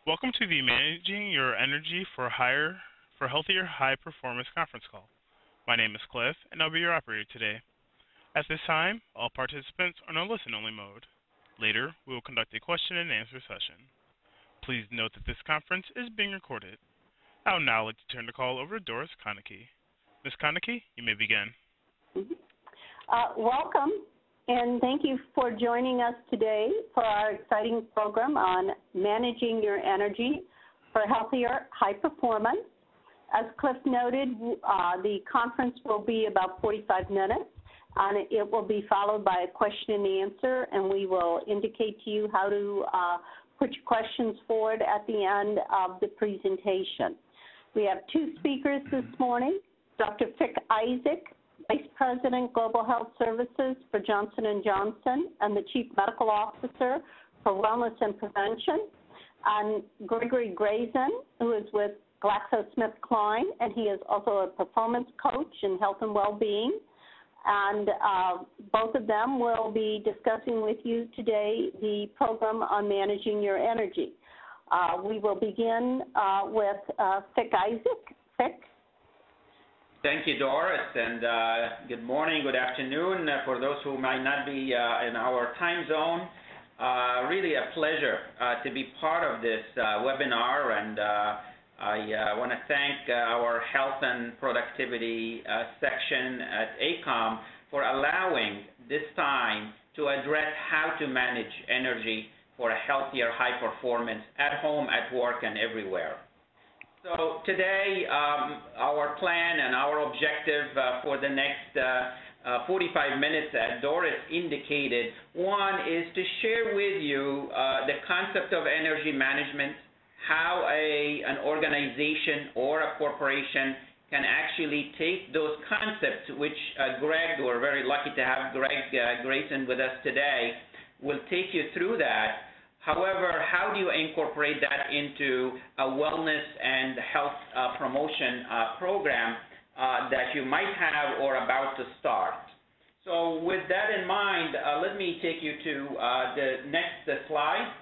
Welcome to the Managing Your Energy for Healthier High Performance conference call. My name is Cliff, and I'll be your operator today. At this time, all participants are in a listen-only mode. Later, we will conduct a question-and-answer session. Please note that this conference is being recorded. I would now like to turn the call over to Doris Konecki. Ms. Konecki, you may begin. Welcome, and thank you for joining us today for our exciting program on managing your energy for healthier high performance. As Cliff noted, the conference will be about 45 minutes, and it will be followed by a question and answer, and we will indicate to you how to put your questions forward at the end of the presentation. We have two speakers this morning, Dr. Fick Isaac, Vice President, Global Health Services for Johnson & Johnson and the Chief Medical Officer for Wellness and Prevention, and Gregory Grazen, who is with GlaxoSmithKline, and he is also a performance coach in health and well-being. And both of them will be discussing with you today the program on managing your energy. We will begin with Fick Isaac. Fick? Thank you, Doris, and good morning, good afternoon for those who might not be in our time zone. Really a pleasure to be part of this webinar, and I want to thank our Health and Productivity section at ACOEM for allowing this time to address how to manage energy for a healthier high performance at home, at work, and everywhere. So today, our plan and our objective for the next 45 minutes, as Doris indicated, one is to share with you the concept of energy management, how an organization or a corporation can actually take those concepts, which Greg, we're very lucky to have Greg Grazen with us today, will take you through that. However, how do you incorporate that into a wellness and health promotion program that you might have or about to start? So with that in mind, let me take you to the next slide.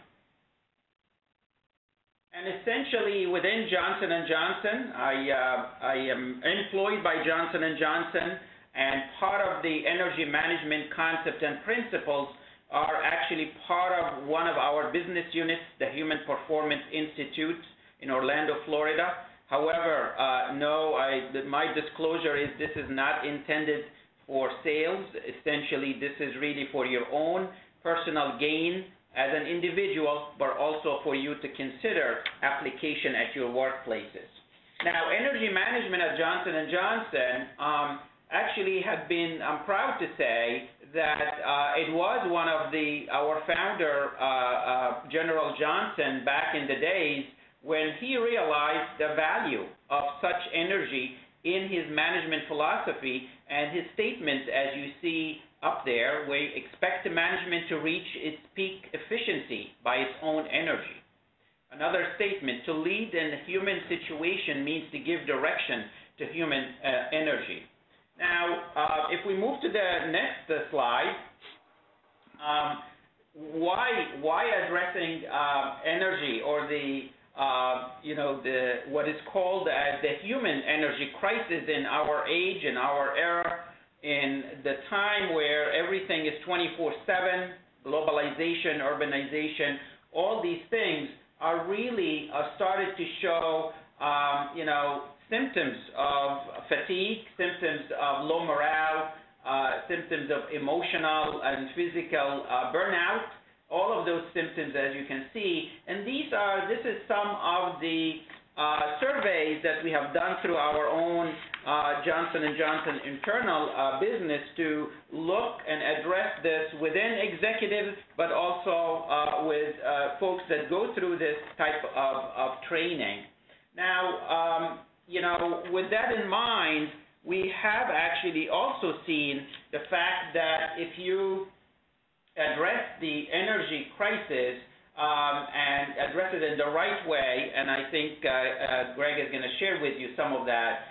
And essentially, within Johnson & Johnson, I am employed by Johnson & Johnson, and part of the energy management concept and principles are actually part of one of our business units, the Human Performance Institute in Orlando, Florida. However, my disclosure is this is not intended for sales. Essentially, this is really for your own personal gain as an individual, but also for you to consider application at your workplaces. Now, energy management at Johnson & Johnson actually have been, I'm proud to say, that it was one of our founder, General Johnson, back in the days when he realized the value of such energy in his management philosophy, and his statement, as you see up there, we expect the management to reach its peak efficiency by its own energy. Another statement, to lead in a human situation means to give direction to human energy. Now, if we move to the next slide, why addressing energy or what is called as the human energy crisis in our age, in our era, in the time where everything is 24/7, globalization, urbanization, all these things are really started to show, symptoms of fatigue, symptoms of low morale, symptoms of emotional and physical burnout, all of those symptoms, as you can see. And this is some of the surveys that we have done through our own Johnson & Johnson internal business to look and address this within executives, but also with folks that go through this type of training. Now, with that in mind, we have actually also seen the fact that if you address the energy crisis and address it in the right way, and I think Greg is going to share with you some of that,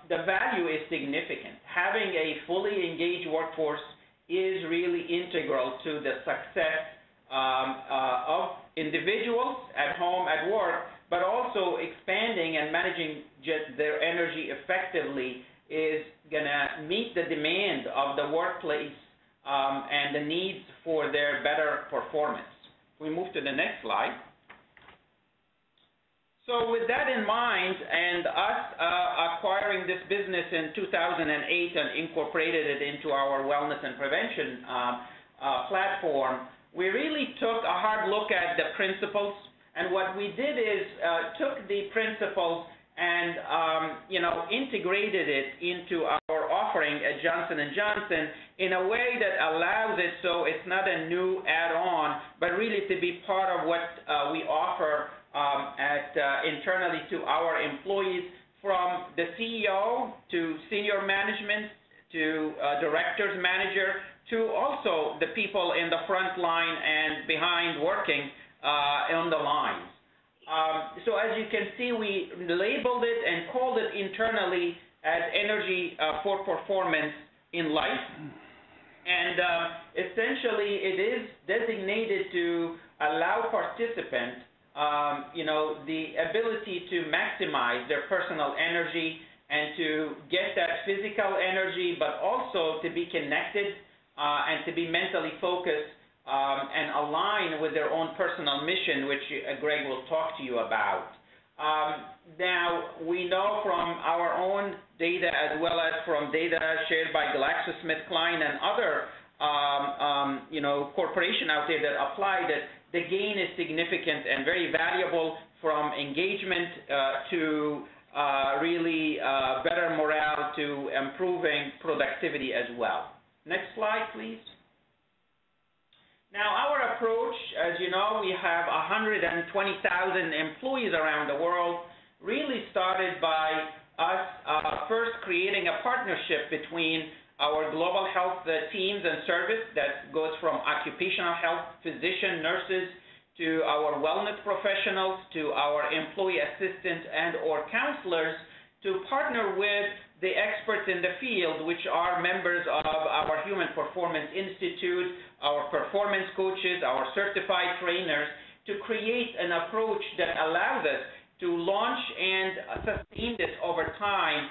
the value is significant. Having a fully engaged workforce is really integral to the success of individuals at home, at work, but also expanding and managing their energy effectively is going to meet the demand of the workplace and the needs for their better performance. We move to the next slide. So with that in mind, and us acquiring this business in 2008 and incorporated it into our wellness and prevention platform, we really took a hard look at the principles. And what we did is took the principles and integrated it into our offering at Johnson & Johnson in a way that allows it so it's not a new add-on, but really to be part of what we offer internally to our employees, from the CEO to senior management to directors, manager, to also the people in the front line and behind working on the lines. So as you can see, we labeled it and called it internally as Energy for Performance in Life. And essentially it is designated to allow participants the ability to maximize their personal energy and to get that physical energy, but also to be connected and to be mentally focused and align with their own personal mission, which Greg will talk to you about. Now, we know from our own data as well as from data shared by GlaxoSmithKline and other corporation out there that apply that the gain is significant and very valuable, from engagement to really better morale to improving productivity as well. Next slide, please. Now, our approach, as you know, we have 120,000 employees around the world, really started by us first creating a partnership between our global health teams and service that goes from occupational health, physician, nurses, to our wellness professionals, to our employee assistants and or counselors, to partner with the experts in the field, which are members of our Human Performance Institute, our performance coaches, our certified trainers, to create an approach that allows us to launch and sustain this over time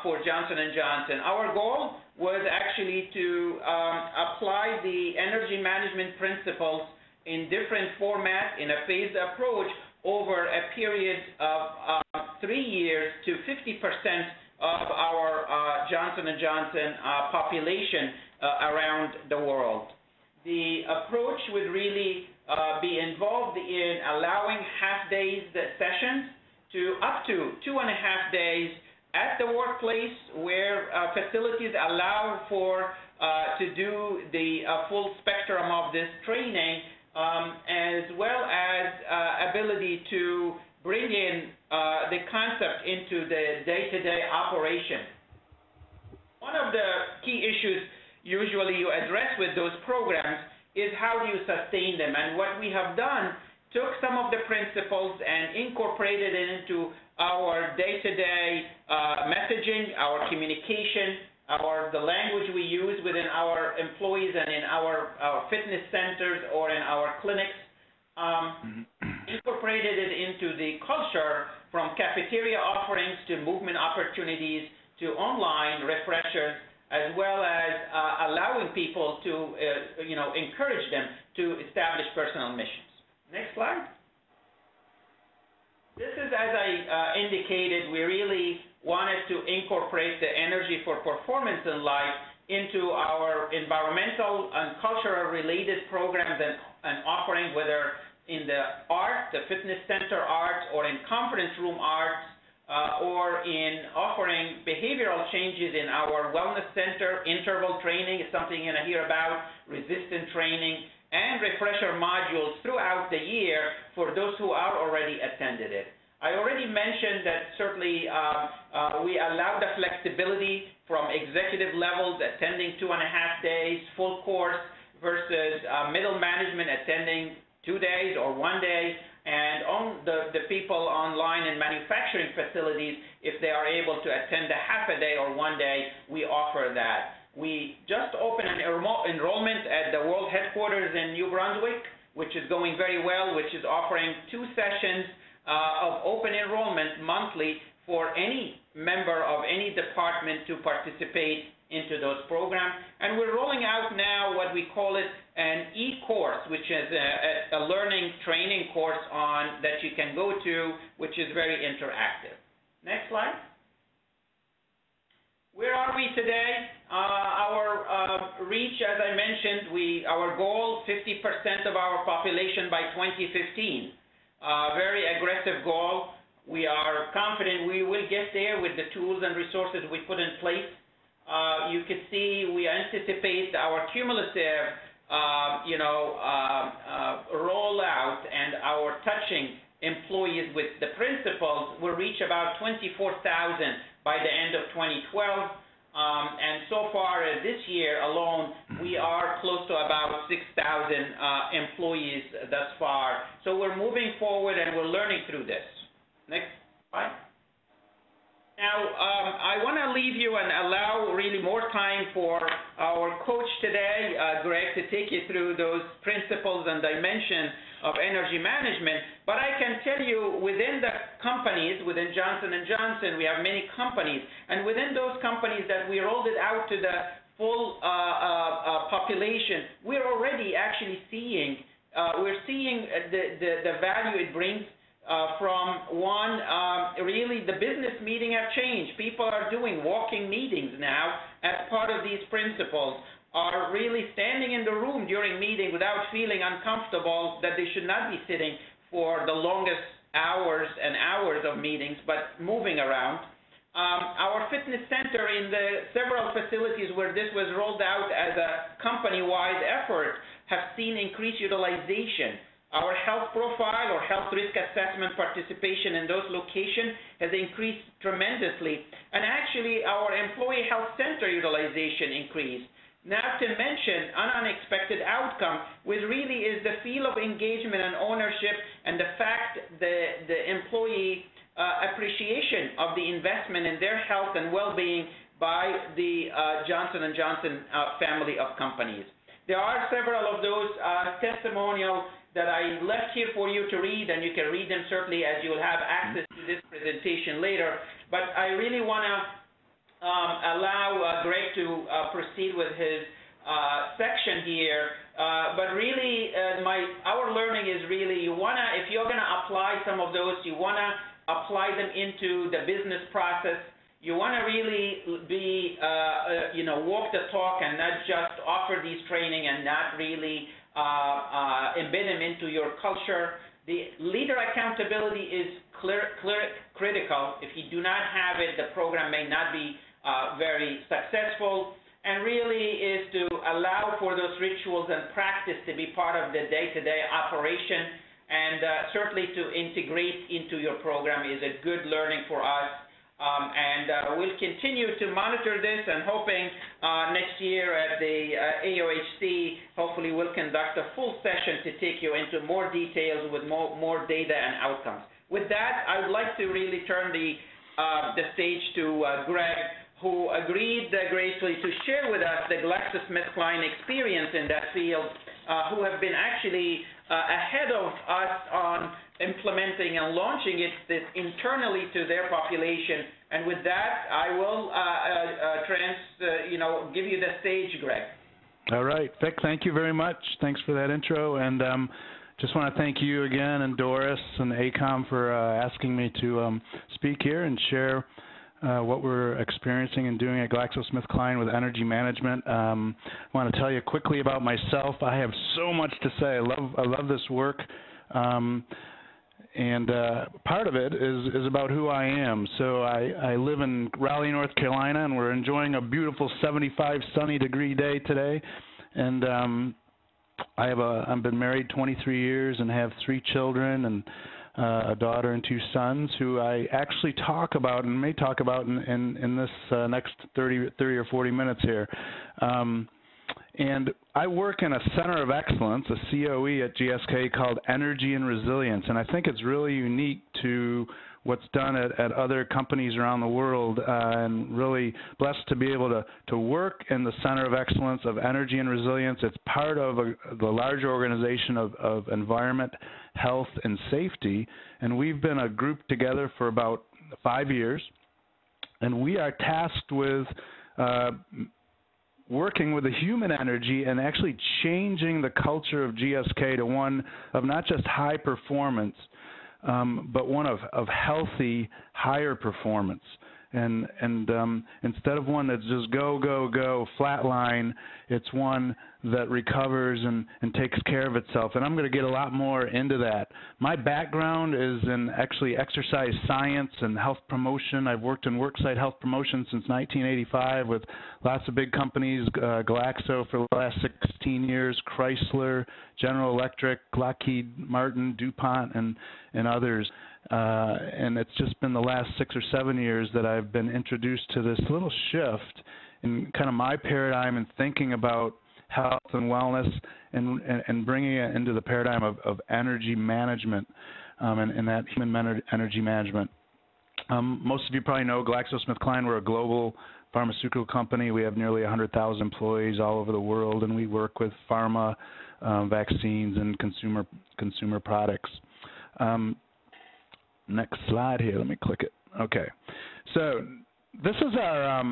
for Johnson & Johnson. Our goal was actually to apply the energy management principles in different formats in a phased approach over a period of 3 years to 50% of our Johnson & Johnson population around the world. The approach would really be involved in allowing half-days sessions to up to 2.5 days at the workplace, where facilities allow for to do the full spectrum of this training, as well as ability to bring in the concept into the day-to-day operation. One of the key issues usually you address with those programs is how do you sustain them, and what we have done, took some of the principles and incorporated it into our day-to-day messaging, our communication, the language we use within our employees and in our fitness centers or in our clinics, incorporated it into the culture, from cafeteria offerings to movement opportunities to online refreshers, as well as allowing people to, encourage them to establish personal missions. Next slide. This is, as I indicated, we really wanted to incorporate the Energy for Performance in Life into our environmental and cultural related programs and offering, whether in the art, the fitness center arts, or in conference room arts, or in offering behavioral changes in our wellness center. Interval training is something you're going to hear about, resistance training, and refresher modules throughout the year for those who are already attended it. I already mentioned that certainly we allow the flexibility from executive levels attending 2.5 days full course versus middle management attending 2 days or 1 day, and on the people online in manufacturing facilities, if they are able to attend a half a day or 1 day, we offer that. We just opened an enrollment at the world headquarters in New Brunswick which is going very well, which is offering 2 sessions of open enrollment monthly for any member of any department to participate into those programs. And we're rolling out now what we call it an e-course, which is a learning training course that you can go to, which is very interactive. Next slide. Where are we today? Our reach, as I mentioned, our goal, 50% of our population by 2015. Very aggressive goal. We are confident we will get there with the tools and resources we put in place. You can see we anticipate our cumulative, rollout and our touching employees with the principals will reach about 24,000 by the end of 2012. And so far this year alone, we are close to about 6,000 employees thus far. So we're moving forward and we're learning through this. Next slide. Now, I want to leave you and allow really more time for our coach today, Greg, to take you through those principles and dimensions of energy management. But I can tell you within the companies, within Johnson & Johnson, we have many companies. And within those companies that we rolled it out to the full population, we're already actually seeing, the value it brings. From one, really the business meeting have changed. People are doing walking meetings now as part of these principles, are really standing in the room during meeting without feeling uncomfortable that they should not be sitting for the longest hours and hours of meetings, but moving around. Our fitness center in the several facilities where this was rolled out as a company-wide effort have seen increased utilization. Our health profile or health risk assessment participation in those locations has increased tremendously. And actually, our employee health center utilization increased. Not to mention an unexpected outcome, which really is the feel of engagement and ownership and the fact the employee appreciation of the investment in their health and well-being by the Johnson & Johnson family of companies. There are several of those testimonials that I left here for you to read, and you can read them certainly as you will have access to this presentation later. But I really want to allow Greg to proceed with his section here. But really, our learning is really if you're going to apply some of those, you want to apply them into the business process. You want to really be, walk the talk and not just offer these training and not really embed them into your culture. The leader accountability is critical. If you do not have it, the program may not be very successful. And really is to allow for those rituals and practice to be part of the day-to-day operation, and certainly to integrate into your program is a good learning for us. We'll continue to monitor this, and hoping next year at the AOHC, hopefully we'll conduct a full session to take you into more details with more data and outcomes. With that, I would like to really turn the stage to Greg, who agreed gracefully to share with us the GlaxoSmithKline experience in that field, who have been actually ahead of us on implementing and launching it internally to their population. And with that, I will give you the stage, Greg. All right, Vic, thank you very much. Thanks for that intro, and just want to thank you again and Doris and ACOEM for asking me to speak here and share what we're experiencing and doing at GlaxoSmithKline with energy management. I want to tell you quickly about myself. I have so much to say. I love this work. And part of it is about who I am. So I live in Raleigh, North Carolina, and we're enjoying a beautiful 75 sunny degree day today. And I've been married 23 years and have 3 children and a daughter and 2 sons who I actually talk about and may talk about in this next 30 or 40 minutes here. And I work in a center of excellence, a COE at GSK called Energy and Resilience, and I think it's really unique to what's done at other companies around the world, and really blessed to be able to work in the Center of Excellence of Energy and Resilience. It's part of the larger organization of Environment, Health, and Safety, and we've been a group together for about 5 years, and we are tasked with working with the human energy and actually changing the culture of GSK to one of not just high performance, but one of healthy, higher performance. And instead of one that's just go, flatline, it's one that recovers and takes care of itself. And I'm going to get a lot more into that. My background is in actually exercise science and health promotion. I've worked in worksite health promotion since 1985 with lots of big companies, Glaxo for the last 16 years, Chrysler, General Electric, Lockheed Martin, DuPont, and others. And it's just been the last 6 or 7 years that I've been introduced to this little shift in kind of my paradigm and thinking about health and wellness and bringing it into the paradigm of energy management and that human energy management. Most of you probably know GlaxoSmithKline. We're a global pharmaceutical company. We have nearly 100,000 employees all over the world, and we work with pharma, vaccines, and consumer products. Next slide here. Let me click it. Okay. So this is our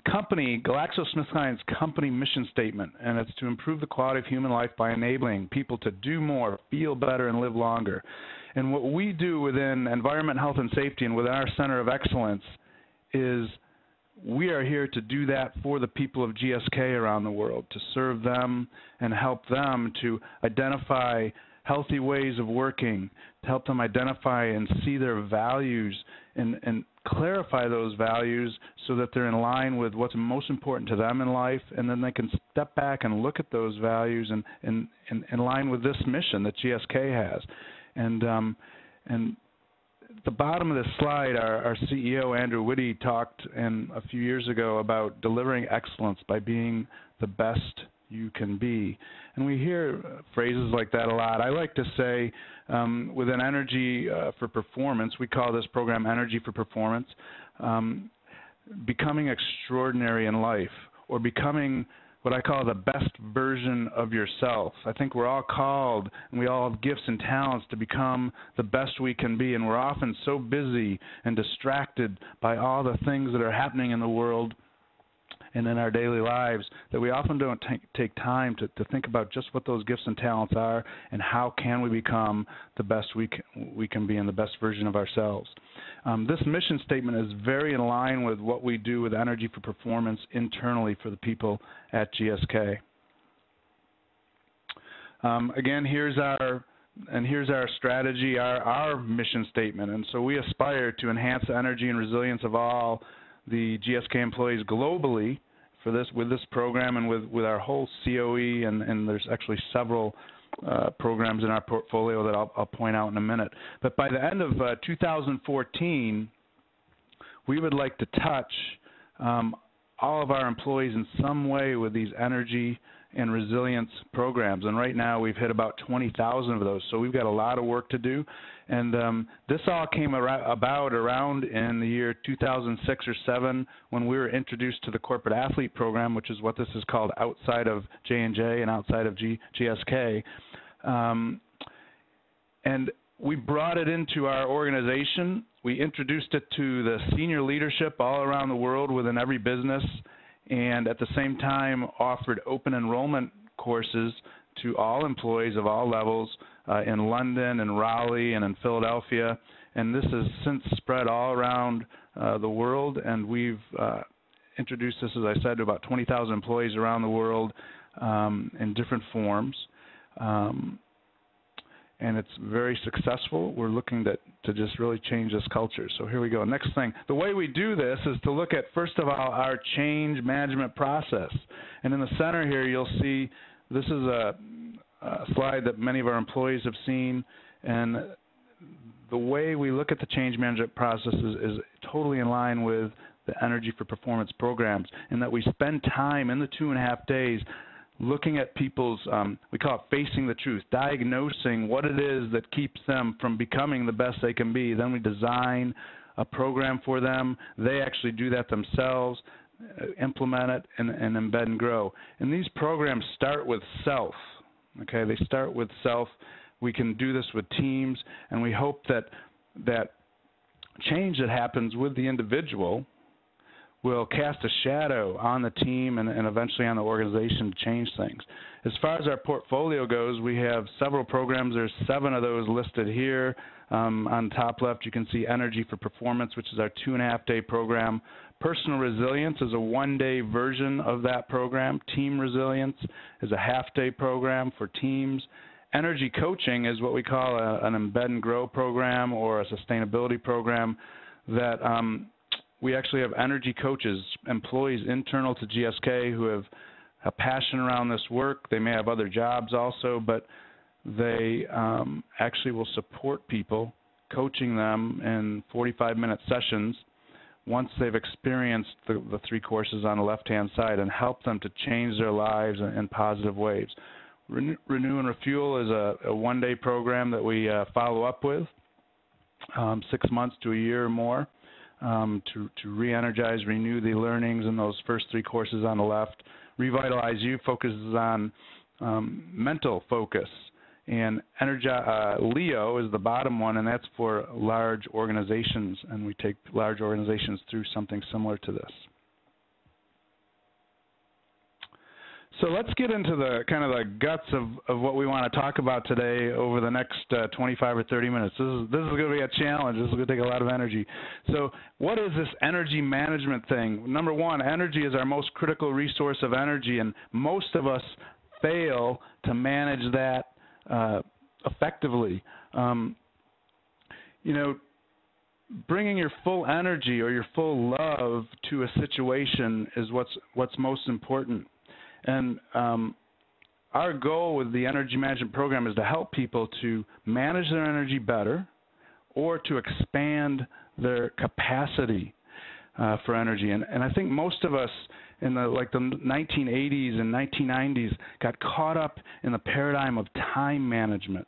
company, GlaxoSmithKline's company mission statement, and it's to improve the quality of human life by enabling people to do more, feel better, and live longer. And what we do within Environment, Health, and Safety and within our Center of Excellence is we are here to do that for the people of GSK around the world, to serve them and help them to identify healthy ways of working, to help them identify and see their values and clarify those values so that they're in line with what's most important to them in life, and then they can step back and look at those values and in line with this mission that GSK has. And at the bottom of this slide, our CEO, Andrew Whitty, talked a few years ago about delivering excellence by being the best you can be. And we hear phrases like that a lot. I like to say within Energy for Performance, we call this program Energy for Performance, becoming extraordinary in life, or becoming what I call the best version of yourself. I think we're all called, and we all have gifts and talents to become the best we can be, and we're often so busy and distracted by all the things that are happening in the world and in our daily lives that we often don't take time to think about just what those gifts and talents are and how can we become the best we can be and the best version of ourselves. This mission statement is very in line with what we do with Energy for Performance internally for the people at GSK. Again, here's our strategy, our mission statement. And so we aspire to enhance the energy and resilience of all the GSK employees globally with this program and with our whole COE, and there's actually several programs in our portfolio that I'll point out in a minute. But by the end of 2014, we would like to touch all of our employees in some way with these energy and resilience programs. And right now we've hit about 20,000 of those, so we've got a lot of work to do. And this all came about around in the year 2006 or 7 when we were introduced to the Corporate Athlete Program, which is what this is called outside of J&J and outside of GSK. And we brought it into our organization. We introduced it to the senior leadership all around the world within every business, and at the same time offered open enrollment courses to all employees of all levels in London and Raleigh and in Philadelphia. And this has since spread all around the world, and we've introduced this, as I said, to about 20,000 employees around the world in different forms. And it's very successful. We're looking to just really change this culture. So here we go. Next thing. The way we do this is to look at, first of all, our change management process. And in the center here, you'll see this is a slide that many of our employees have seen. And the way we look at the change management process is totally in line with the Energy for Performance programs, in that we spend time in the 2.5 days looking at people's, we call it facing the truth, diagnosing what it is that keeps them from becoming the best they can be. Then we design a program for them. They actually do that themselves, implement it, and embed and grow. And these programs start with self. Okay, they start with self. We can do this with teams, and we hope that change that happens with the individual will cast a shadow on the team and eventually on the organization to change things. As far as our portfolio goes, we have several programs. There's 7 of those listed here. On top left, you can see Energy for Performance, which is our 2.5-day program. Personal Resilience is a 1-day version of that program. Team Resilience is a half-day program for teams. Energy Coaching is what we call an Embed and Grow program or a sustainability program that we actually have energy coaches, employees internal to GSK who have a passion around this work. They may have other jobs also, but they actually will support people, coaching them in 45-minute sessions once they've experienced the 3 courses on the left-hand side and help them to change their lives in positive ways. Renew and Refuel is a 1-day program that we follow up with 6 months to a year or more to re-energize, renew the learnings in those first 3 courses on the left. Revitalize You focuses on mental focus. And Leo is the bottom one, and that's for large organizations, and we take large organizations through something similar to this. So let's get into the kind of the guts of what we want to talk about today over the next 25 or 30 minutes. This is going to be a challenge. This is going to take a lot of energy. So what is this energy management thing? Number one, energy is our most critical resource of energy, and most of us fail to manage that effectively. You know, bringing your full energy or your full love to a situation is what's most important. And our goal with the energy management program is to help people to manage their energy better or to expand their capacity for energy. And I think most of us in the 1980s and 1990s got caught up in the paradigm of time management.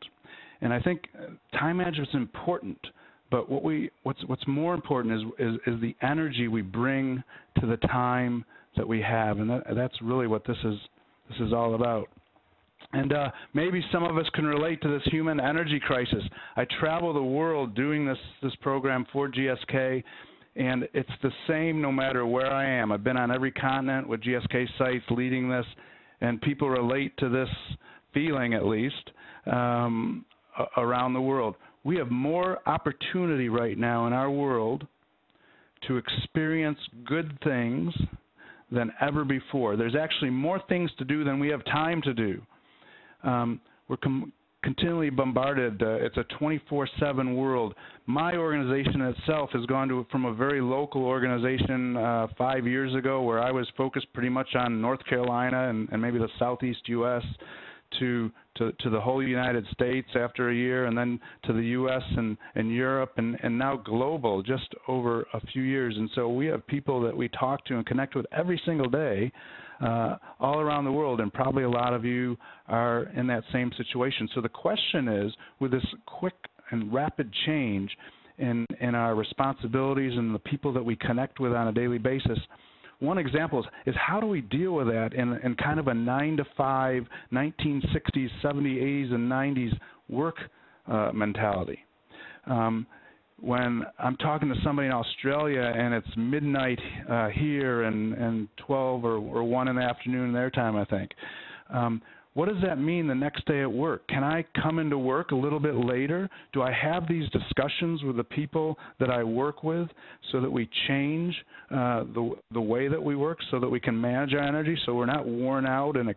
And I think time management is important, but what's more important is the energy we bring to the time that we have, and that's really what this is all about. And maybe some of us can relate to this human energy crisis. I travel the world doing this program for GSK, and it's the same no matter where I am. I've been on every continent with GSK sites leading this, and people relate to this feeling, at least, around the world. We have more opportunity right now in our world to experience good things than ever before. There's actually more things to do than we have time to do. We're continually bombarded. It's a 24/7 world. My organization itself has gone from a very local organization 5 years ago where I was focused pretty much on North Carolina and maybe the southeast U.S. to the whole United States after a year, and then to the U.S. and Europe, and now global just over a few years. And so we have people that we talk to and connect with every single day all around the world, and probably a lot of you are in that same situation. So the question is, with this quick and rapid change in our responsibilities and the people that we connect with on a daily basis, one example is how do we deal with that in kind of a 9-to-5, 1960s, 70s, 80s, and 90s work mentality. When I'm talking to somebody in Australia and it's midnight here and 12 or 1 in the afternoon their time, I think, what does that mean the next day at work? Can I come into work a little bit later? Do I have these discussions with the people that I work with so that we change the way that we work so that we can manage our energy so we're not worn out and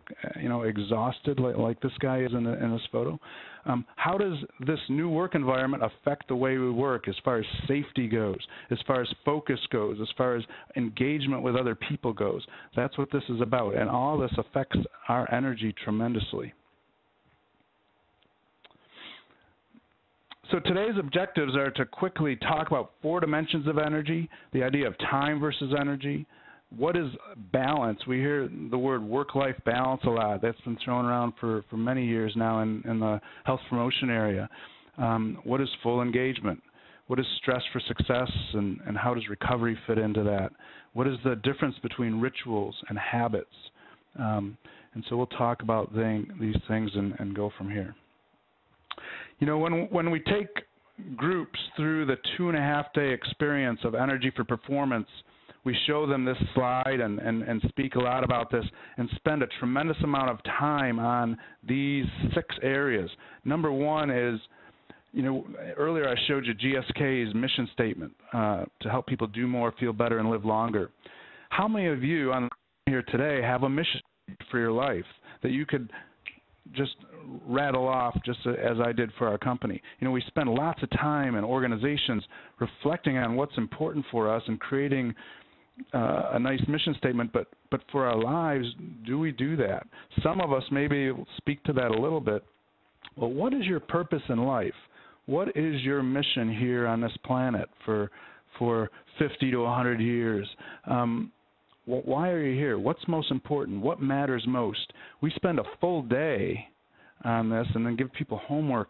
exhausted like this guy is in this photo? How does this new work environment affect the way we work as far as safety goes, as far as focus goes, as far as engagement with other people goes? That's what this is about, and all this affects our energy tremendously. So today's objectives are to quickly talk about 4 dimensions of energy, the idea of time versus energy, what is balance? We hear the word work-life balance a lot. That's been thrown around for many years now in the health promotion area. What is full engagement? What is stress for success, and how does recovery fit into that? What is the difference between rituals and habits? And so we'll talk about these things and go from here. You know, when we take groups through the 2.5-day experience of Energy for Performance, we show them this slide and speak a lot about this and spend a tremendous amount of time on these 6 areas. Number one is, you know, earlier I showed you GSK's mission statement to help people do more, feel better, and live longer. How many of you on here today have a mission for your life that you could just rattle off just as I did for our company? You know, we spend lots of time in organizations reflecting on what's important for us and creating a nice mission statement, but for our lives, do we do that? Some of us maybe speak to that a little bit. Well, what is your purpose in life? What is your mission here on this planet for 50 to 100 years? Why are you here? What's most important? What matters most? We spend a full day on this and then give people homework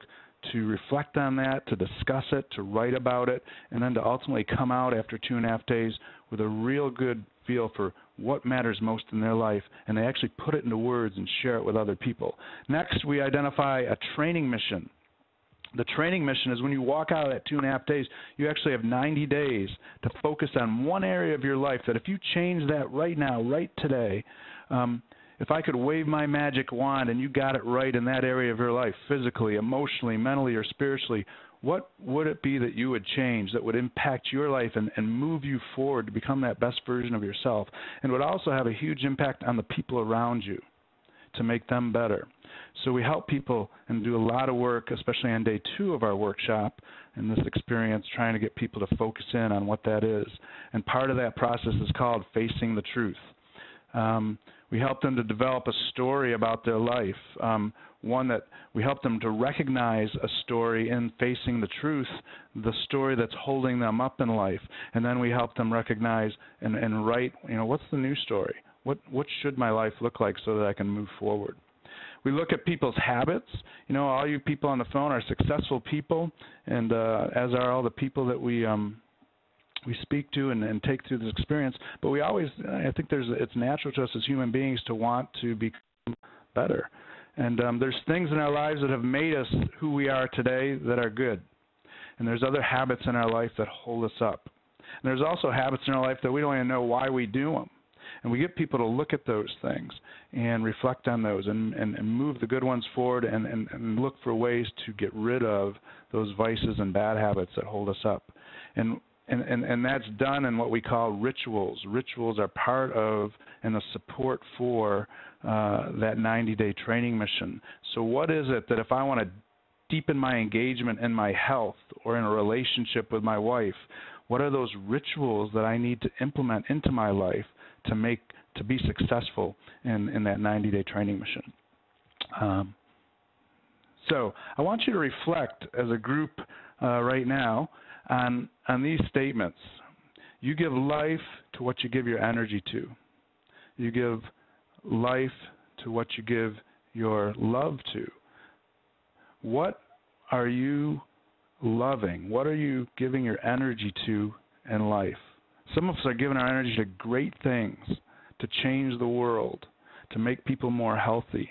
to reflect on that, to discuss it, to write about it, and then to ultimately come out after 2.5 days with a real good feel for what matters most in their life, and they actually put it into words and share it with other people. Next, we identify a training mission. The training mission is when you walk out of that 2.5 days, you actually have 90 days to focus on one area of your life that if you change that right now, right today, if I could wave my magic wand and you got it right in that area of your life, physically, emotionally, mentally, or spiritually, what would it be that you would change that would impact your life and move you forward to become that best version of yourself, and would also have a huge impact on the people around you to make them better? So we help people and do a lot of work, especially on day 2 of our workshop in this experience, trying to get people to focus in on what that is. And part of that process is called Facing the Truth. We help them to develop a story about their life, one that we help them to recognize a story in facing the truth, the story that's holding them up in life. And then we help them recognize and write, you know, what's the new story? What should my life look like so that I can move forward? We look at people's habits. You know, all you people on the phone are successful people, and as are all the people that we speak to and take through this experience. But we always, I think it's natural to us as human beings to want to become better. And there's things in our lives that have made us who we are today that are good. And there's other habits in our life that hold us up. And there's also habits in our life that we don't even know why we do them. And we get people to look at those things and reflect on those and move the good ones forward and look for ways to get rid of those vices and bad habits that hold us up. And that's done in what we call rituals. Rituals are part of and the support for that 90-day training mission. So what is it that if I want to deepen my engagement in my health or in a relationship with my wife, what are those rituals that I need to implement into my life to be successful in that 90-day training mission? So I want you to reflect as a group right now on these statements. You give life to what you give your energy to. You give life to what you give your love to. What are you loving? What are you giving your energy to in life? Some of us are giving our energy to great things, to change the world, to make people more healthy.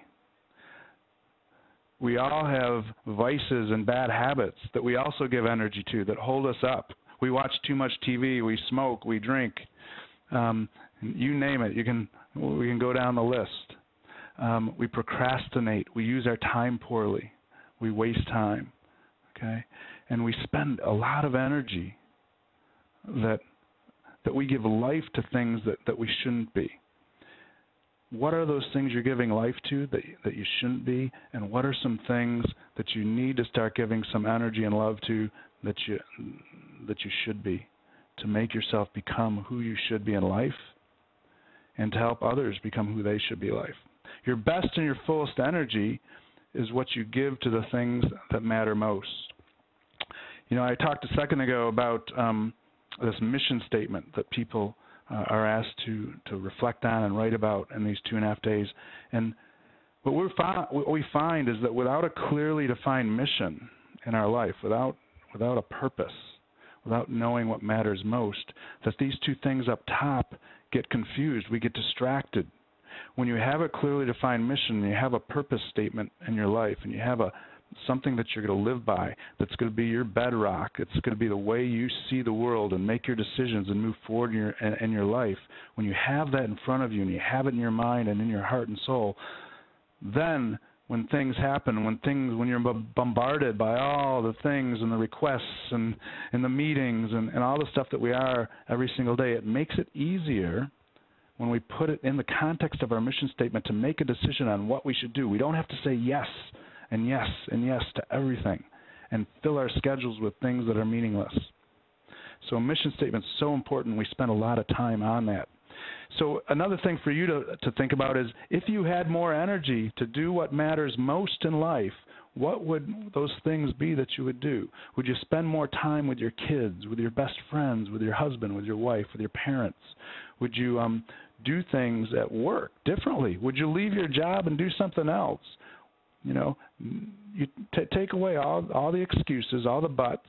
We all have vices and bad habits that we also give energy to that hold us up. We watch too much TV, we smoke, we drink. You name it, we can go down the list. We procrastinate, we use our time poorly, we waste time, okay? And we spend a lot of energy that we give life to things that we shouldn't be. What are those things you're giving life to that you shouldn't be? And what are some things that you need to start giving some energy and love to that you should be, to make yourself become who you should be in life and to help others become who they should be in life? Your best and your fullest energy is what you give to the things that matter most. You know, I talked a second ago about this mission statement that people are asked to reflect on and write about in these 2.5 days. And what we find is that without a clearly defined mission in our life, without a purpose, without knowing what matters most, that these two things up top get confused. We get distracted. When you have a clearly defined mission, you have a purpose statement in your life, and you have something that you're going to live by, that's going to be your bedrock, it's going to be the way you see the world and make your decisions and move forward in your life. When you have that in front of you and you have it in your mind and in your heart and soul, then when things happen, when you're bombarded by all the things and the requests and the meetings and all the stuff that we are every single day, it makes it easier when we put it in the context of our mission statement to make a decision on what we should do. We don't have to say yes and yes and yes to everything and fill our schedules with things that are meaningless. So a mission statement is so important. We spend a lot of time on that. So another thing for you to think about is, if you had more energy to do what matters most in life, what would those things be that you would do? Would you spend more time with your kids, with your best friends, with your husband, with your wife, with your parents? Would you do things at work differently? Would you leave your job and do something else? You know, you take away all the excuses, all the buts,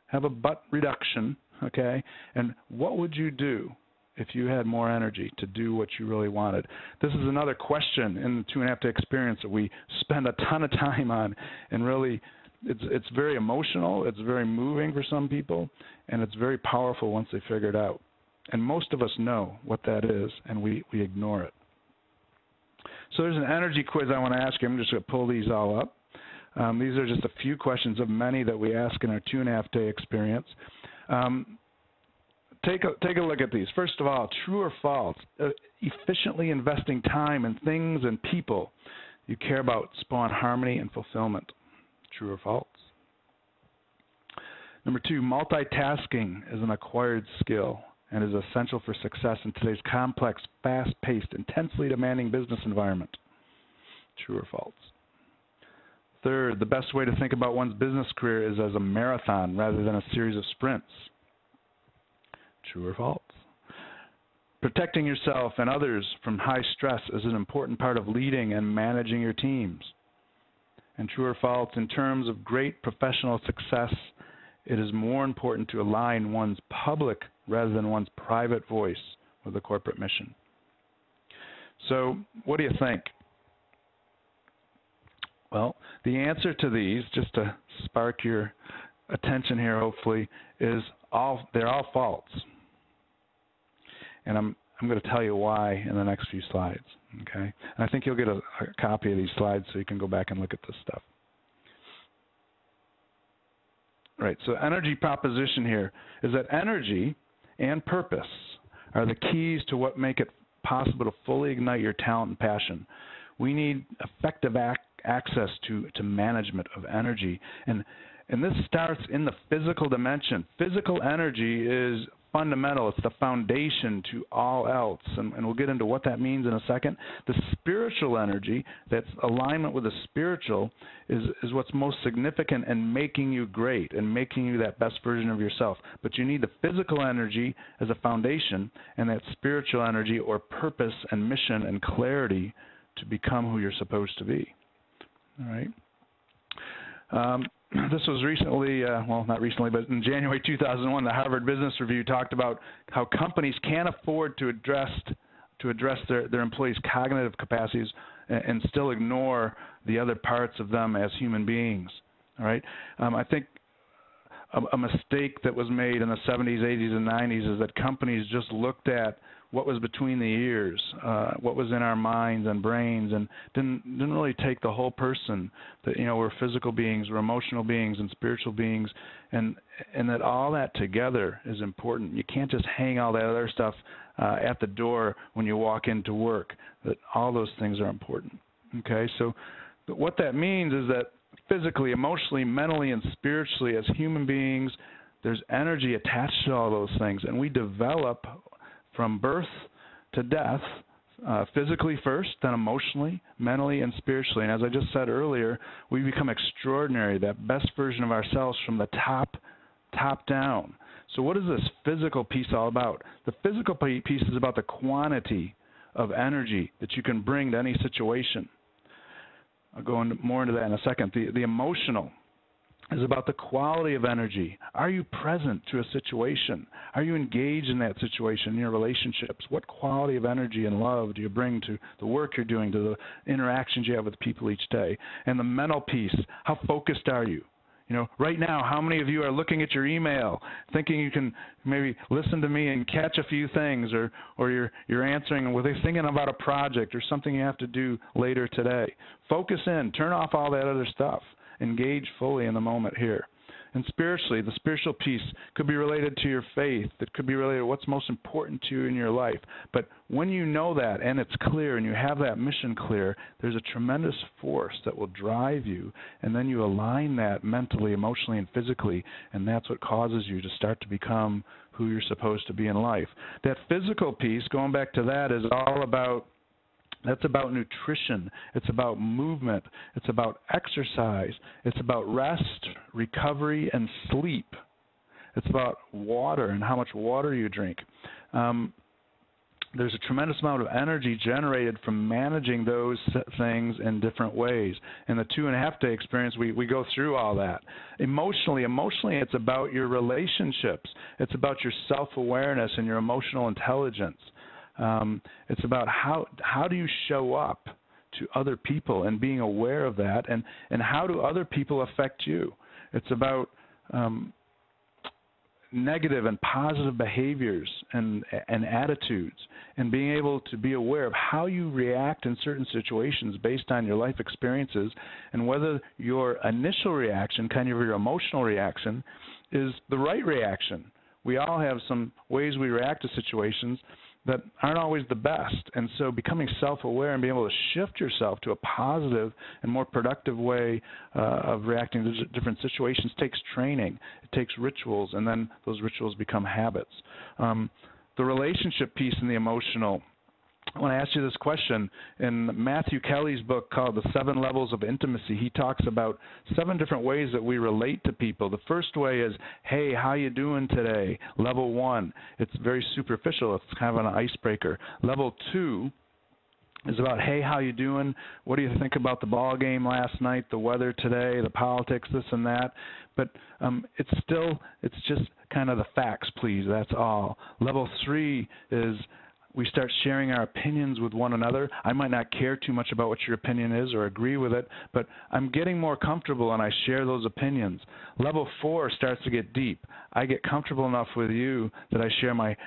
have a butt reduction, okay? And what would you do if you had more energy to do what you really wanted? This is another question in the 2.5 Day experience that we spend a ton of time on, and really it's very emotional, it's very moving for some people, and it's very powerful once they figure it out. And most of us know what that is, and we ignore it. So there's an energy quiz I want to ask you. I'm just going to pull these all up. These are just a few questions of many that we ask in our 2.5 Day experience. Take a look at these. First of all, true or false? Efficiently investing time in things and people you care about spawn harmony and fulfillment. True or false? Number 2, multitasking is an acquired skill and is essential for success in today's complex, fast-paced, intensely demanding business environment. True or false? Third, the best way to think about one's business career is as a marathon rather than a series of sprints. True or false? Protecting yourself and others from high stress is an important part of leading and managing your teams. And true or false, in terms of great professional success, it is more important to align one's public rather than one's private voice with the corporate mission. So, what do you think? Well, the answer to these, just to spark your attention here hopefully, is they're all false. And I'm going to tell you why in the next few slides, okay? And I think you'll get a copy of these slides so you can go back and look at this stuff. Right, so energy proposition here is that energy and purpose are the keys to what make it possible to fully ignite your talent and passion. We need effective access to management of energy, and this starts in the physical dimension. Physical energy is fundamental. It's the foundation to all else, and we'll get into what that means in a second. The spiritual energy, that's alignment with the spiritual, is what's most significant in making you great and making you that best version of yourself. But you need the physical energy as a foundation, and that spiritual energy or purpose and mission and clarity to become who you're supposed to be. All right. This was recently, well, not recently, but in January 2001, the Harvard Business Review talked about how companies can't afford to address their employees' cognitive capacities and still ignore the other parts of them as human beings. All right. I think a mistake that was made in the 70s, 80s, and 90s is that companies just looked at what was between the ears, what was in our minds and brains, and didn't really take the whole person. That, you know, we're physical beings, we're emotional beings, and spiritual beings, and that all that together is important. You can't just hang all that other stuff at the door when you walk into work. That all those things are important. Okay, so what that means is that physically, emotionally, mentally, and spiritually, as human beings, there's energy attached to all those things, and we develop from birth to death, physically first, then emotionally, mentally, and spiritually. And as I just said earlier, we become extraordinary, that best version of ourselves from the top down. So what is this physical piece all about? The physical piece is about the quantity of energy that you can bring to any situation. I'll go more into that in a second. The emotional is about the quality of energy. Are you present to a situation? Are you engaged in that situation, in your relationships? What quality of energy and love do you bring to the work you're doing, to the interactions you have with people each day? And the mental piece, how focused are you? You know, right now, how many of you are looking at your email, thinking you can maybe listen to me and catch a few things, or you're answering with thinking about a project or something you have to do later today? Focus in, turn off all that other stuff. Engage fully in the moment here. And spiritually, the spiritual piece could be related to your faith. It could be related to what's most important to you in your life. But when you know that and it's clear and you have that mission clear, there's a tremendous force that will drive you, and then you align that mentally, emotionally, and physically, and that's what causes you to start to become who you're supposed to be in life. That physical piece, going back to that, is all about That's about nutrition. It's about movement. It's about exercise. It's about rest, recovery, and sleep. It's about water and how much water you drink. There's a tremendous amount of energy generated from managing those things in different ways. In the 2.5-day experience, we go through all that. Emotionally, it's about your relationships. It's about your self-awareness and your emotional intelligence. It's about how do you show up to other people and being aware of that, and how do other people affect you. It's about negative and positive behaviors and attitudes, and being able to be aware of how you react in certain situations based on your life experiences, and whether your initial reaction, kind of your emotional reaction, is the right reaction. We all have some ways we react to situations that aren't always the best, and so becoming self-aware and being able to shift yourself to a positive and more productive way of reacting to different situations takes training. It takes rituals, and then those rituals become habits. The relationship piece and the emotional. I want to ask you this question. In Matthew Kelly's book called The 7 Levels of Intimacy, he talks about 7 different ways that we relate to people. The first way is, hey, how you doing today? Level 1. It's very superficial. It's kind of an icebreaker. Level 2 is about, hey, how you doing? What do you think about the ball game last night, the weather today, the politics, this and that? But it's just kind of the facts, please. That's all. Level 3 is we start sharing our opinions with one another. I might not care too much about what your opinion is or agree with it, but I'm getting more comfortable and I share those opinions. Level 4 starts to get deep. I get comfortable enough with you that I share my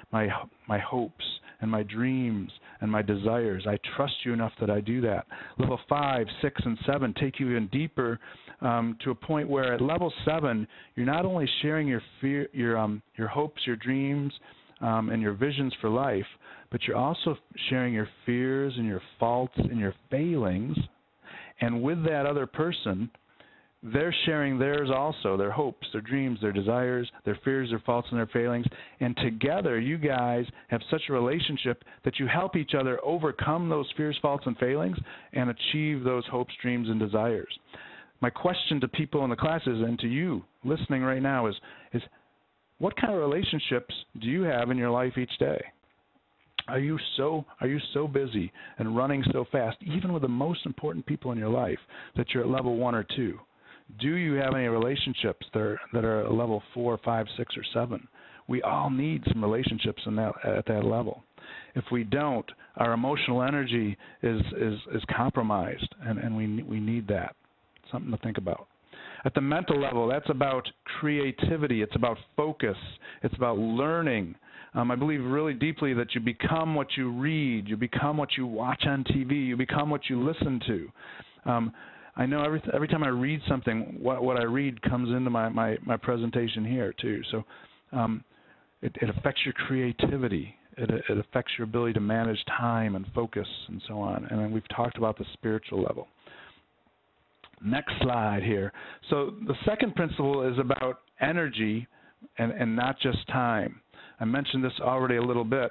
hopes and my dreams and my desires. I trust you enough that I do that. Level 5, 6, and 7 take you even deeper to a point where at level 7, you're not only sharing your hopes, your dreams, and your visions for life, but you're also sharing your fears and your faults and your failings. And with that other person, they're sharing theirs also, their hopes, their dreams, their desires, their fears, their faults, and their failings. And together, you guys have such a relationship that you help each other overcome those fears, faults, and failings and achieve those hopes, dreams, and desires. My question to people in the classes and to you listening right now is what kind of relationships do you have in your life each day? Are you so busy and running so fast, even with the most important people in your life, that you're at level 1 or 2? Do you have any relationships that are at level 4, 5, 6, or 7? We all need some relationships at that level. If we don't, our emotional energy is compromised, and we need that. Something to think about. At the mental level, that's about creativity. It's about focus. It's about learning. I believe really deeply that you become what you read. You become what you watch on TV. You become what you listen to. I know every time I read something, what I read comes into my presentation here too. So it affects your creativity. It affects your ability to manage time and focus and so on. And then we've talked about the spiritual level. Next slide here. So the second principle is about energy and not just time. I mentioned this already a little bit,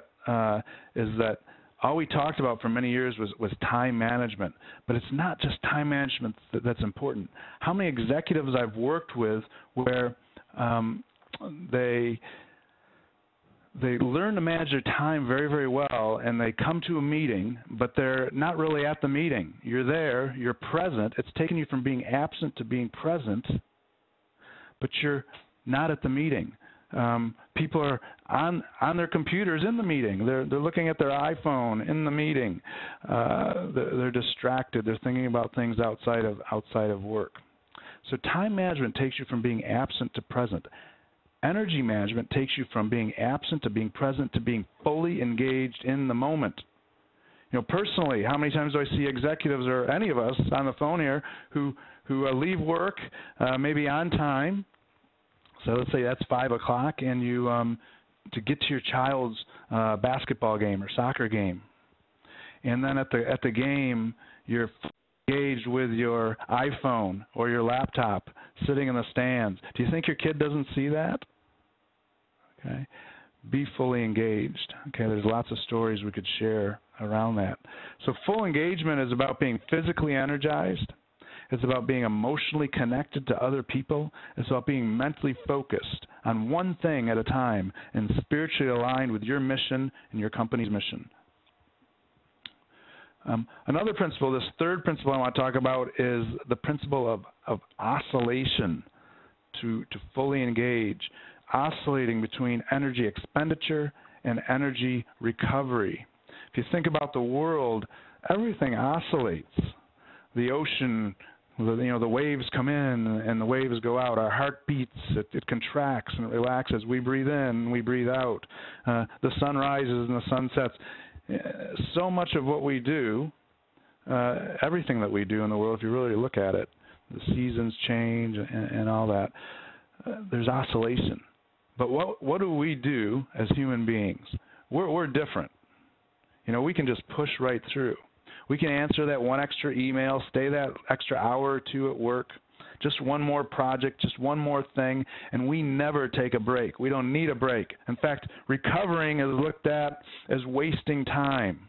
is that all we talked about for many years was time management. But it's not just time management that's important. How many executives I've worked with where they they learn to manage their time very, very well, and they come to a meeting, but they're not really at the meeting. You're there, you're present. It's taken you from being absent to being present, but you're not at the meeting. People are on their computers in the meeting. They're looking at their iPhone in the meeting. They're distracted. They're thinking about things outside of work. So time management takes you from being absent to present. Energy management takes you from being absent to being present to being fully engaged in the moment. You know, personally, how many times do I see executives or any of us on the phone here who leave work maybe on time? So let's say that's 5 o'clock, and you to get to your child's basketball game or soccer game, and then at the game you're engaged with your iPhone or your laptop sitting in the stands. Do you think your kid doesn't see that? Okay. Be fully engaged. Okay, there's lots of stories we could share around that. So full engagement is about being physically energized. It's about being emotionally connected to other people. It's about being mentally focused on one thing at a time and spiritually aligned with your mission and your company's mission. Another principle, this third principle I want to talk about, is the principle of oscillation to fully engage, oscillating between energy expenditure and energy recovery. If you think about the world, everything oscillates. The ocean, the waves come in and the waves go out. Our heart beats, it contracts and it relaxes. We breathe in, we breathe out. The sun rises and the sun sets. So much of what we do, everything that we do in the world, if you really look at it, the seasons change and all that. There's oscillation. But what do we do as human beings? We're different. You know, we can just push right through. We can answer that one extra email, stay that extra hour or two at work, just one more project, just one more thing, and we never take a break. We don't need a break. In fact, recovering is looked at as wasting time.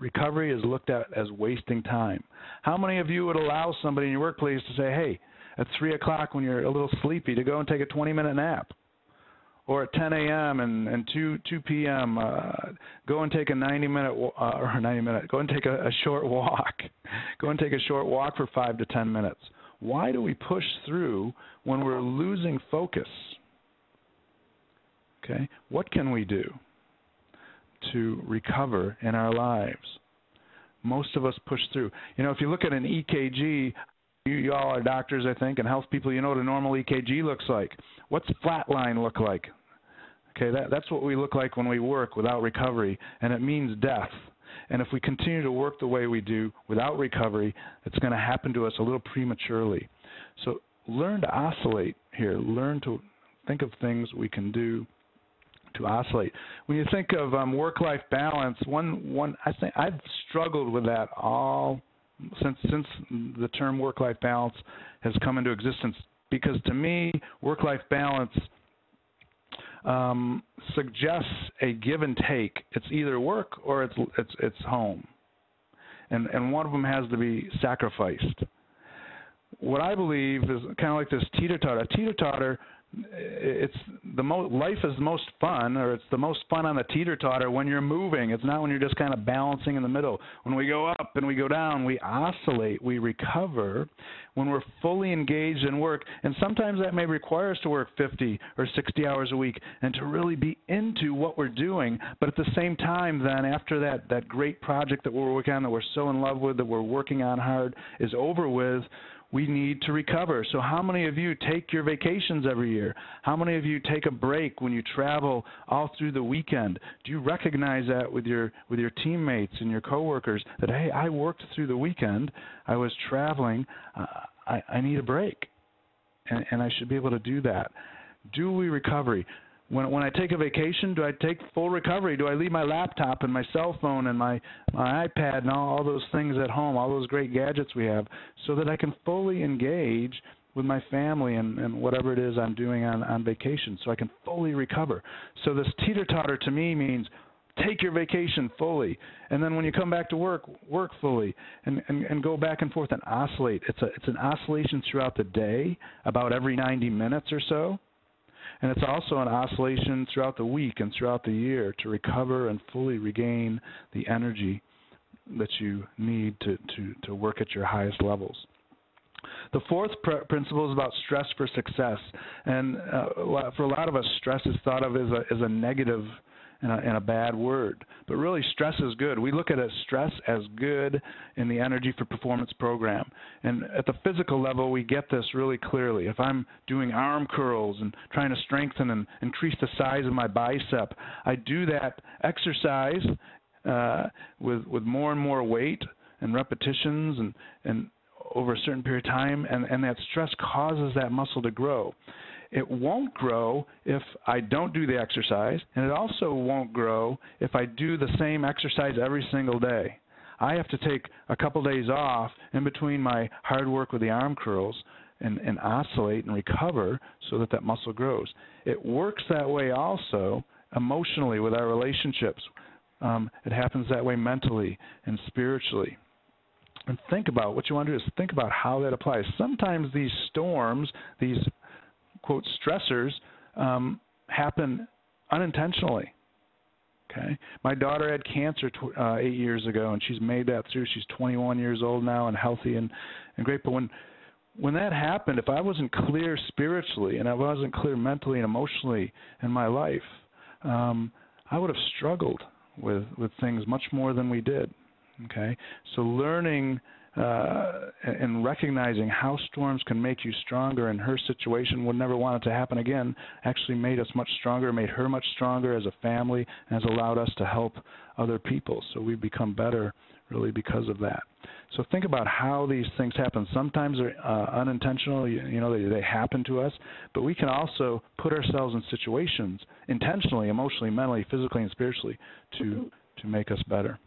Recovery is looked at as wasting time. How many of you would allow somebody in your workplace to say, hey, at 3 o'clock when you're a little sleepy, to go and take a 20-minute nap? Or at 10 a.m. and 2 p.m., go and take a 90-minute, go and take a short walk. Go and take a short walk for 5 to 10 minutes. Why do we push through when we're losing focus? Okay, what can we do to recover in our lives? Most of us push through. You know, if you look at an EKG, you all are doctors, I think, and health people, you know what a normal EKG looks like. What's flat line look like? Okay, that's what we look like when we work without recovery, and it means death. And if we continue to work the way we do without recovery, it's going to happen to us a little prematurely. So learn to oscillate here. Learn to think of things we can do to oscillate. When you think of work-life balance, I think I've struggled with that all since the term work-life balance has come into existence, because to me, work-life balance suggests a give and take. It's either work or it's home, and one of them has to be sacrificed. What I believe is kind of like this teeter-totter. Teeter-totter, life is most fun, or it's the most fun on the teeter-totter when you're moving. It's not when you're just kind of balancing in the middle. When we go up and we go down, we oscillate, we recover when we're fully engaged in work. And sometimes that may require us to work 50 or 60 hours a week and to really be into what we're doing. But at the same time, then after that great project that we're working on, that we're so in love with, that we're working on hard, is over with, we need to recover. So how many of you take your vacations every year? How many of you take a break when you travel all through the weekend? Do you recognize that with your teammates and your coworkers, that, hey, I worked through the weekend, I was traveling, I need a break, and I should be able to do that. Do we recover? When I take a vacation, do I take full recovery? Do I leave my laptop and my cell phone and my iPad and all those things at home, all those great gadgets we have, so that I can fully engage with my family and whatever it is I'm doing on vacation, so I can fully recover? So this teeter-totter to me means take your vacation fully, and then when you come back to work, work fully, and go back and forth and oscillate. It's an oscillation throughout the day, about every 90 minutes or so. And it's also an oscillation throughout the week and throughout the year to recover and fully regain the energy that you need to work at your highest levels. The fourth principle is about stress for success. And for a lot of us, stress is thought of as a negative and a bad word. But really, stress is good. We look at stress as good in the Energy for Performance program. And at the physical level, we get this really clearly. If I'm doing arm curls and trying to strengthen and increase the size of my bicep, I do that exercise with more and more weight and repetitions and over a certain period of time, and that stress causes that muscle to grow. It won't grow if I don't do the exercise, and it also won't grow if I do the same exercise every single day. I have to take a couple days off in between my hard work with the arm curls and oscillate and recover so that muscle grows. It works that way also emotionally with our relationships. It happens that way mentally and spiritually. And think about what you want to do is think about how that applies. Sometimes these storms, these quote stressors, happen unintentionally. Okay, my daughter had cancer 8 years ago, and she's made that through. She's 21 years old now and healthy and great. But when that happened, if I wasn't clear spiritually and I wasn't clear mentally and emotionally in my life, I would have struggled with things much more than we did. Okay, so learning and recognizing how storms can make you stronger in her situation, would never want it to happen again, actually made us much stronger, made her much stronger as a family, and has allowed us to help other people. So we've become better really because of that. So think about how these things happen. Sometimes they're unintentional, they happen to us, but we can also put ourselves in situations intentionally, emotionally, mentally, physically, and spiritually to make us better.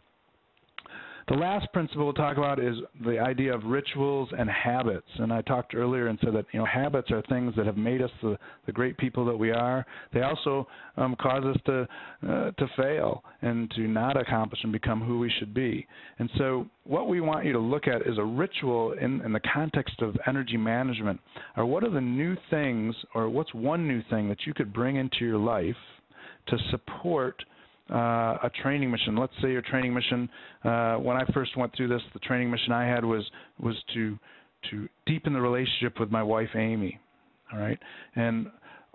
The last principle we'll talk about is the idea of rituals and habits. And I talked earlier and said that habits are things that have made us the great people that we are. They also cause us to fail and to not accomplish and become who we should be. And so what we want you to look at is a ritual in the context of energy management. Or what are the new things, or what's one new thing that you could bring into your life to support a training mission? Let's say your training mission, when I first went through this, the training mission I had was to deepen the relationship with my wife, Amy, all right? And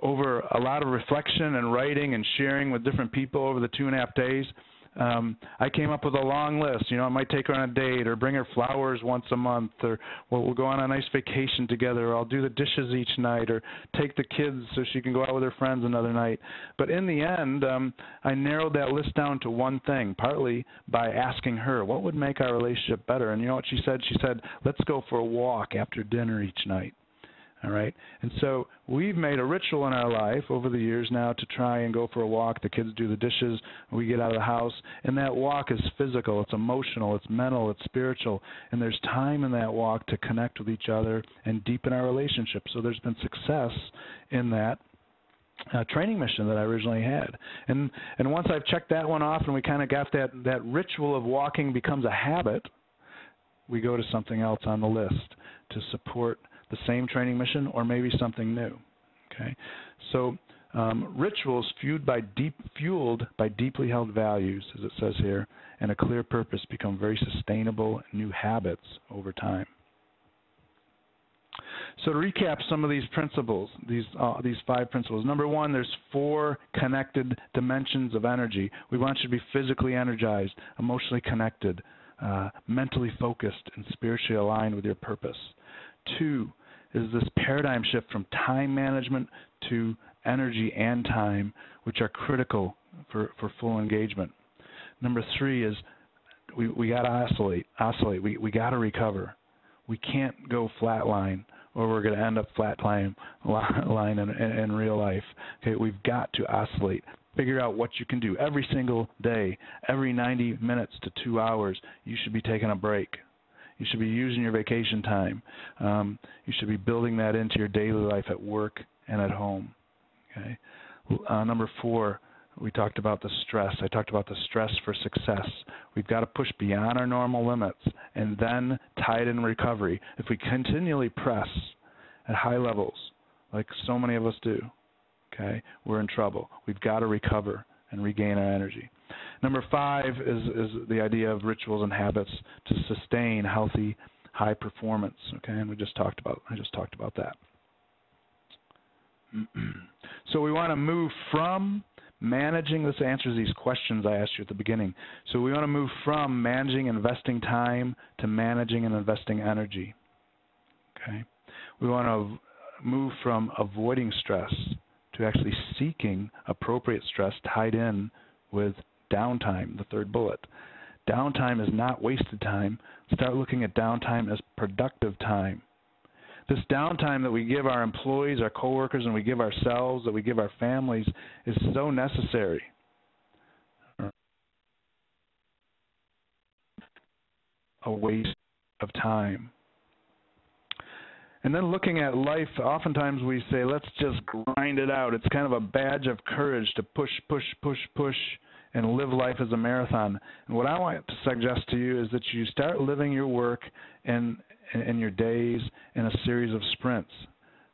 over a lot of reflection and writing and sharing with different people over the 2.5 days, I came up with a long list. I might take her on a date or bring her flowers once a month, or we'll go on a nice vacation together, or I'll do the dishes each night, or take the kids so she can go out with her friends another night. But in the end, I narrowed that list down to one thing, partly by asking her, what would make our relationship better? And you know what she said? She said, let's go for a walk after dinner each night. All right, and so we've made a ritual in our life over the years now to try and go for a walk. The kids do the dishes, we get out of the house, and that walk is physical, it's emotional, it's mental, it's spiritual, and there's time in that walk to connect with each other and deepen our relationship. So there's been success in that training mission that I originally had. And once I've checked that one off and we kind of got that ritual of walking becomes a habit, we go to something else on the list to support the same training mission or maybe something new. Okay, so rituals fueled by deeply held values, as it says here, and a clear purpose become very sustainable new habits over time. So to recap some of these principles, these 5 principles. Number 1, there's 4 connected dimensions of energy. We want you to be physically energized, emotionally connected, mentally focused, and spiritually aligned with your purpose. 2 is this paradigm shift from time management to energy and time, which are critical for full engagement. Number 3 is we got to oscillate. We got to recover. We can't go flatline, or we're going to end up flatline in real life. Okay, we've got to oscillate. Figure out what you can do every single day. Every 90 minutes to 2 hours, you should be taking a break. You should be using your vacation time. You should be building that into your daily life at work and at home. Okay. Number 4, we talked about the stress. I talked about the stress for success. We've got to push beyond our normal limits and then tie it in recovery. If we continually press at high levels, like so many of us do, okay, we're in trouble. We've got to recover and regain our energy. Number 5 is the idea of rituals and habits to sustain healthy, high performance, okay, and I just talked about that. So we want to move from managing, this answers these questions I asked you at the beginning. So we want to move from managing and investing time to managing and investing energy, okay? We want to move from avoiding stress to actually seeking appropriate stress tied in with downtime, the third bullet. Downtime is not wasted time. Start looking at downtime as productive time. This downtime that we give our employees, our coworkers, and we give ourselves, that we give our families, is so necessary. A waste of time. And then looking at life, oftentimes we say, let's just grind it out. It's kind of a badge of courage to push, and live life as a marathon. And what I want to suggest to you is that you start living your work and your days in a series of sprints,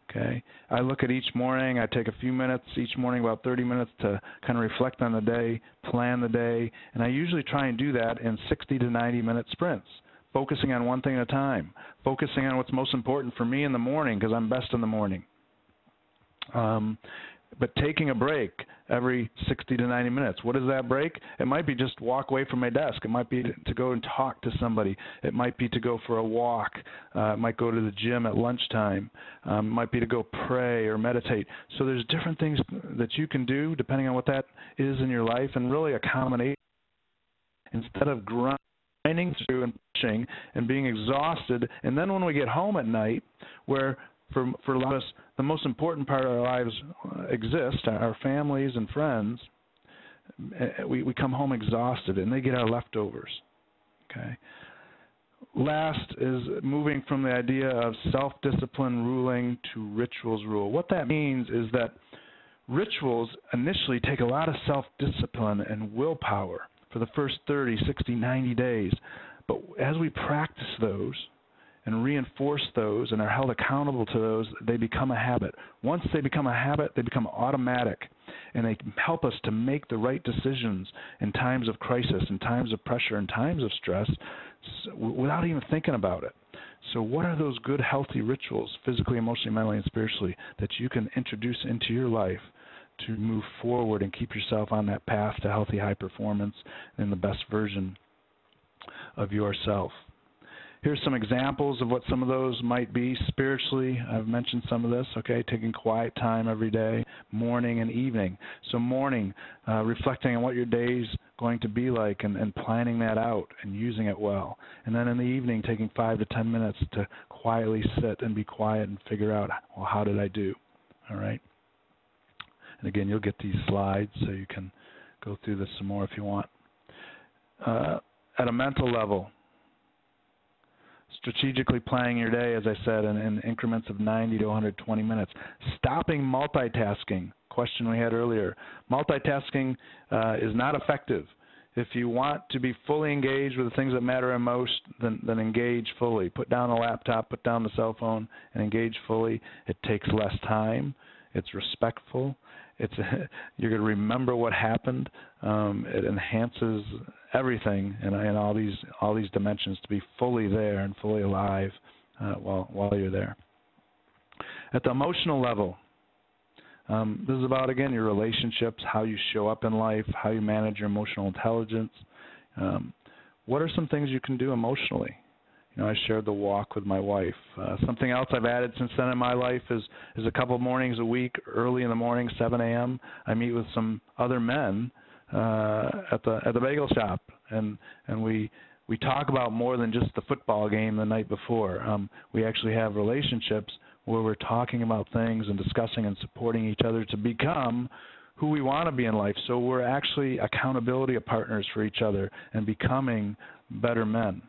okay? I look at each morning, I take a few minutes each morning, about 30 minutes, to kind of reflect on the day, plan the day, and I usually try and do that in 60 to 90-minute sprints, focusing on one thing at a time, focusing on what's most important for me in the morning, because I'm best in the morning. But taking a break every 60 to 90 minutes. What is that break? It might be just walk away from my desk. It might be to go and talk to somebody. It might be to go for a walk. It might go to the gym at lunchtime. It might be to go pray or meditate. So there's different things that you can do depending on what that is in your life, and really a combination. Instead of grinding through and pushing and being exhausted, and then when we get home at night, where for a lot of us, the most important part of our lives exist, our families and friends, we come home exhausted, and they get our leftovers, okay? Last is moving from the idea of self-discipline ruling to rituals rule. What that means is that rituals initially take a lot of self-discipline and willpower for the first 30, 60, 90 days. But as we practice those and reinforce those and are held accountable to those, they become a habit. Once they become a habit, they become automatic, and they help us to make the right decisions in times of crisis, in times of pressure, in times of stress, without even thinking about it. So what are those good, healthy rituals, physically, emotionally, mentally, and spiritually, that you can introduce into your life to move forward and keep yourself on that path to healthy, high performance and the best version of yourself? Here's some examples of what some of those might be. Spiritually, I've mentioned some of this, okay, taking quiet time every day, morning and evening. So morning, reflecting on what your day's going to be like and planning that out and using it well. And then in the evening, taking 5 to 10 minutes to quietly sit and be quiet and figure out, well, how did I do, all right? And again, you'll get these slides so you can go through this some more if you want. At a mental level, strategically planning your day, as I said, in increments of 90 to 120 minutes. Stopping multitasking, question we had earlier. Multitasking is not effective. If you want to be fully engaged with the things that matter most, then engage fully. Put down the laptop, put down the cell phone, and engage fully. It takes less time. It's respectful. You're going to remember what happened. It enhances everything in all these dimensions to be fully there and fully alive while you're there. At the emotional level, this is about, again, your relationships, how you show up in life, how you manage your emotional intelligence. What are some things you can do emotionally? You know, I shared the walk with my wife. Something else I've added since then in my life is a couple of mornings a week, early in the morning, 7 a.m. I meet with some other men at the bagel shop, and we talk about more than just the football game the night before. We actually have relationships where we're talking about things and discussing and supporting each other to become who we want to be in life. So we're actually accountability partners for each other and becoming better men,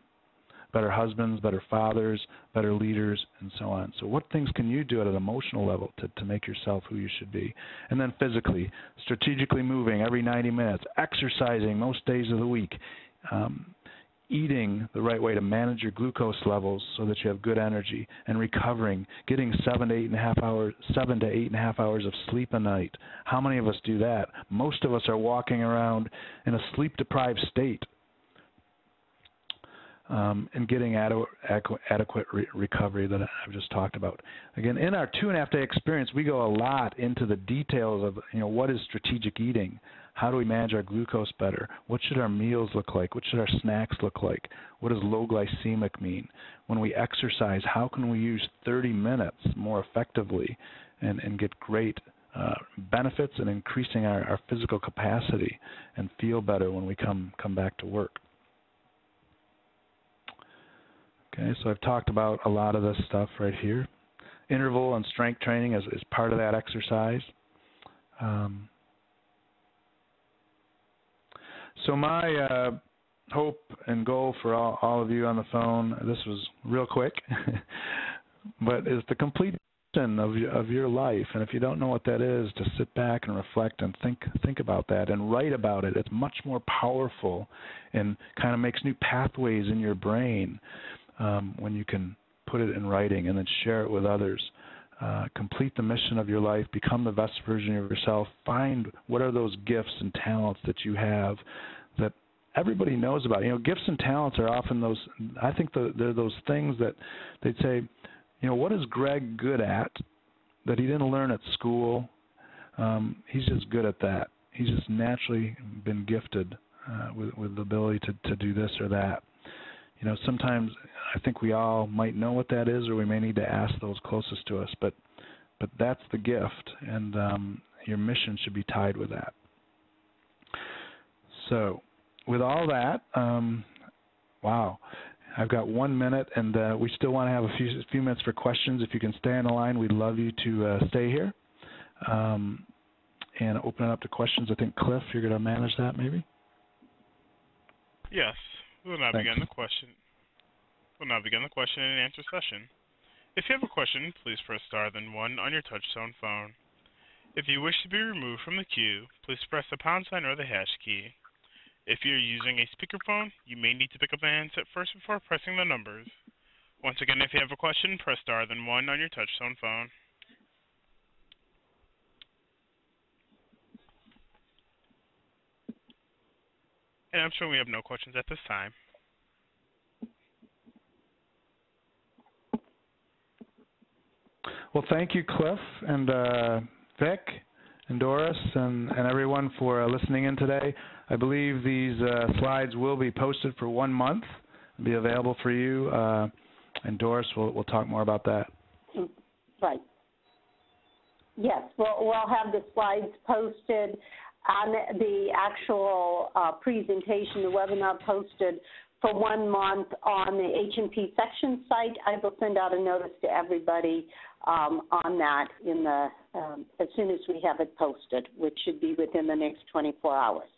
better husbands, better fathers, better leaders, and so on. So what things can you do at an emotional level to make yourself who you should be? And then physically, strategically moving every 90 minutes, exercising most days of the week, eating the right way to manage your glucose levels so that you have good energy, and recovering, getting 7 to 8.5 hours of sleep a night. How many of us do that? Most of us are walking around in a sleep-deprived state. And getting adequate recovery that I've just talked about. Again, in our 2.5-day experience, we go a lot into the details of, what is strategic eating? How do we manage our glucose better? What should our meals look like? What should our snacks look like? What does low glycemic mean? When we exercise, how can we use 30 minutes more effectively and get great benefits in increasing our physical capacity and feel better when we come back to work? Okay, so I've talked about a lot of this stuff right here. Interval and strength training is part of that exercise. So my hope and goal for all of you on the phone, this was real quick, but is the completion of your life. And if you don't know what that is, to sit back and reflect and think about that and write about it. It's much more powerful and kind of makes new pathways in your brain when you can put it in writing and then share it with others. Complete the mission of your life, become the best version of yourself, find what are those gifts and talents that you have that everybody knows about. Gifts and talents are often those, I think they're those things that they'd say, what is Greg good at that he didn't learn at school? He's just good at that. He's just naturally been gifted with the ability to do this or that. Sometimes I think we all might know what that is, or we may need to ask those closest to us, but that's the gift, and your mission should be tied with that. So with all that, wow, I've got 1 minute, and we still want to have a few minutes for questions. If you can stay on the line, we'd love you to stay here and open it up to questions. I think, Cliff, you're going to manage that maybe? Yes. We'll now begin the question and answer session. If you have a question, please press star then 1 on your touch-tone phone. If you wish to be removed from the queue, please press the pound sign or the hash key. If you're using a speakerphone, you may need to pick up the handset first before pressing the numbers. Once again, if you have a question, press star then 1 on your touch-tone phone. And I'm showing we have no questions at this time. Well, thank you, Cliff, and Vic, and Doris, and everyone for listening in today. I believe these slides will be posted for 1 month and be available for you. And Doris, we'll talk more about that. Right. Yes, we'll have the slides posted on the actual presentation, the webinar posted for 1 month on the H&P section site. I will send out a notice to everybody on that as soon as we have it posted, which should be within the next 24 hours.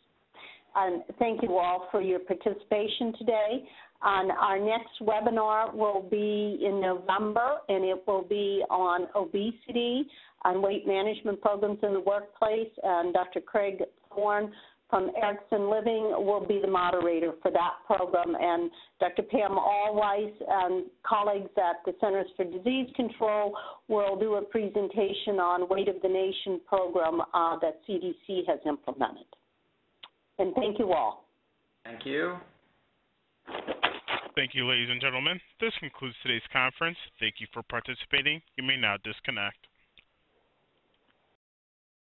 Thank you all for your participation today. Our next webinar will be in November, and it will be on obesity, on weight management programs in the workplace, and Dr. Craig Thorne from Erickson Living will be the moderator for that program, and Dr. Pam Allweiss and colleagues at the Centers for Disease Control will do a presentation on Weight of the Nation program that CDC has implemented. And thank you all. Thank you. Thank you, ladies and gentlemen. This concludes today's conference. Thank you for participating. You may now disconnect.